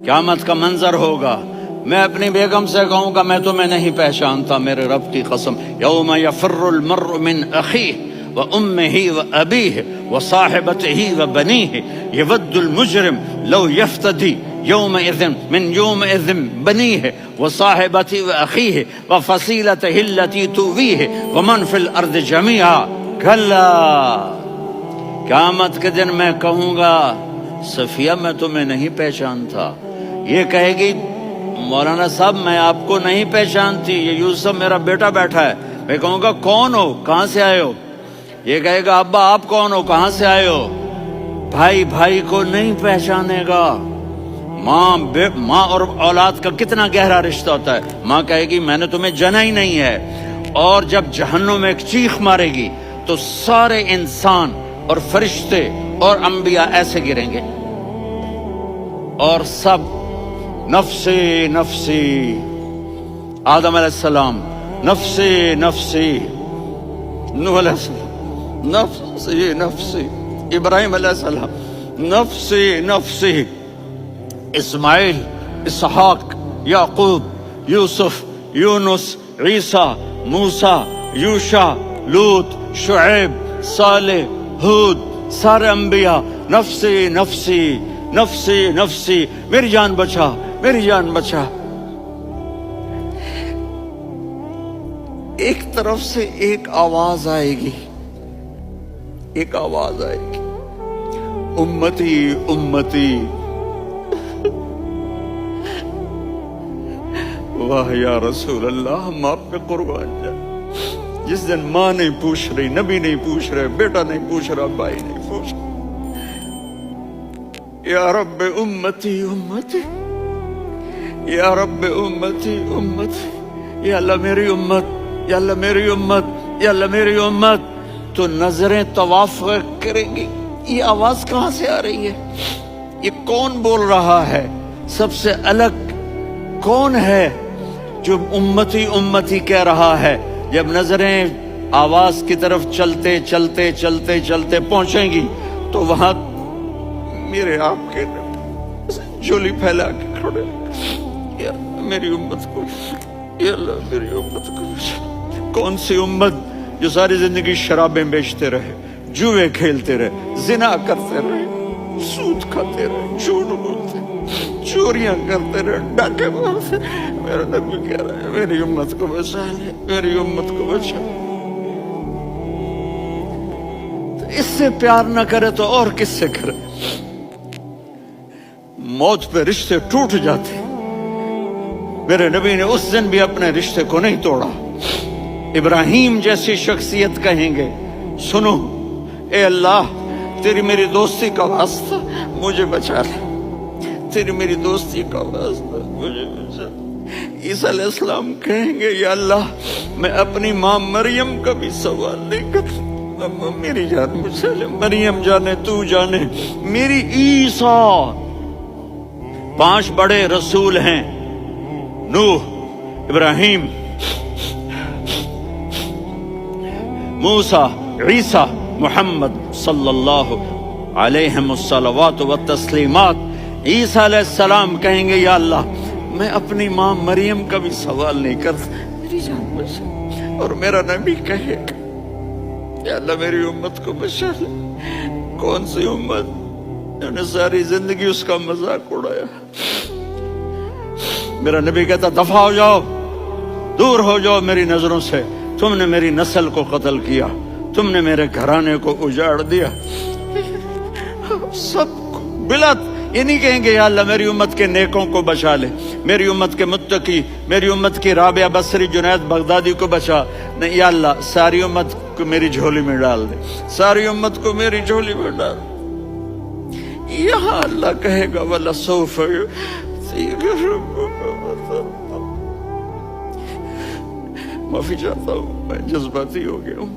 क़यामत का मंजर होगा, मैं अपनी बेगम से कहूँगा मैं तुम्हें नहीं पहचानता, मेरे रब की कसम। यौम यफ़िर्रुल मर्उ मिन अख़ीहि व उम्मिही व अबीही व साहिबतिही व बनीही यवद्दुल मुजरिम लौ यफ्तदी यौमइज़िन मिन यौमइज़िन बनीही व साहिबतिही व अख़ीही व फ़सीलतिही अल्लती तुवीही व मन फ़िल अर्ज़ि जमीआ कल्ला। क़यामत के दिन मैं कहूँगा सफिया मैं तुम्हें नहीं पहचानता। ये कहेगी मौलाना साहब मैं आपको नहीं पहचानती, ये यूसुफ मेरा बेटा बैठा है। मैं कहूँगा कौन हो, कहाँ से आए हो? ये कहेगा अब्बा आप कौन हो, कहाँ से आए हो? भाई भाई को नहीं पहचानेगा। माँ और औलाद का कितना गहरा रिश्ता होता है। माँ कहेगी मैंने तुम्हें जना ही नहीं है। और जब जहन्नुम में एक चीख मारेगी तो सारे इंसान और फरिश्ते और अंबिया ऐसे गिरेंगे और सब नफ्सी नफ्सी, आदम अलैहिस्सलाम नफ्सी नफ्सी, नूह अलैहिस्सलाम नफ्सी नफ्सी, इब्राहिम अलैहिस्सलाम नफ्सी नफ्सी, इस्माइल, इसहाक, याकूब, यूसुफ, यूनुस, ईसा, मूसा, यूशा, लूत, शुएब, सालेह, हूद, सारे अंबिया नफ्सी नफ्सी नफ्सी नफ्सी, मेरी जान बचा, मेरी जान बचा। एक तरफ से एक आवाज आएगी, एक आवाज आएगी, उम्मती उम्मती। वाह या रसूल अल्लाह, हम आप पे कुर्बान जाए। जिस दिन माँ नहीं पूछ रही, नबी नहीं पूछ रहे, बेटा नहीं पूछ रहा, भाई नहीं पूछ रहा, या रब्बे उम्मती उम्मती, या रब्बे उम्मती उम्मती, या अल्लाह मेरी उम्मत, या अल्लाह मेरी उम्मत, या अल्लाह मेरी उम्मत। तो नजरें तवाफ करेंगी, ये आवाज कहाँ से आ रही है? ये कौन बोल रहा है? सबसे अलग कौन है जो उम्मती उम्मती कह रहा है? जब नजरें आवाज की तरफ चलते चलते चलते चलते पहुंचेंगी तो वहां मेरे आपके झोली फैला के खड़े, या मेरी उम्मत को, या अल्लाह मेरी उम्मत को। कौन सी उम्मत जो सारी जिंदगी शराबें बेचते रहे, जुए खेलते रहे, जिना करते रहे, सूद खाते रहे, झूठ बोलते, चोरियां करते रहे, डाके मारते। मेरा नबी कह रहा है मेरी उम्मत को बचा ले, मेरी उम्मत को बचा। तो इससे प्यार न करे तो और किससे करे? मौत पे रिश्ते टूट जाते, मेरे नबी ने उस दिन भी अपने रिश्ते को नहीं तोड़ा। इब्राहिम जैसी शख्सियत कहेंगे सुनो ए अल्लाह तेरी मेरी दोस्ती का वास्ता मुझे बचा ले, तेरी मेरी दोस्ती का वास्ता मुझे बचा। ईसा अलैहिस्सलाम कहेंगे या अल्लाह मैं अपनी माँ मरियम का भी सवाल नहीं करता, मेरी जान बचा ले। मरियम जाने तू जाने, मेरी ईसा। 5 बड़े रसूल हैं, नूह, इब्राहिम, मूसा, ईसा, मुहम्मद सल्लल्लाहु अलैहि वसल्लम व तस्लीमात। ईसा अलैहिस्सलाम कहेंगे या अल्लाह मैं अपनी माँ मरियम का भी सवाल नहीं करता, मेरी जान बचा। और मेरा नबी कहेगा या अल्लाह मेरी उम्मत को बचा ले। कौन सी उम्मत जिन्होंने सारी जिंदगी उसका मजाक उड़ाया? मेरा नबी कहता दफा हो जाओ, दूर हो जाओ मेरी नजरों से, तुमने मेरी नस्ल को कत्ल किया, तुमने मेरे घराने को उजाड़ दिया। सब बिलत ये नहीं कहेंगे या अल्लाह मेरी उम्मत के नेकों को बचा ले, मेरी उम्मत के मुत्तकी, मेरी उम्मत की राबिया बसरी जुनैद बगदादी को बचा। नहीं या अल्लाह सारी उम्मत को मेरी झोली में डाल दे, सारी उम्मत को मेरी झोली में डाल। यहाँ अल्लाह कहेगा वला सौफ। माफी चाहता हूँ मैं जज्बाती हो गया हूँ।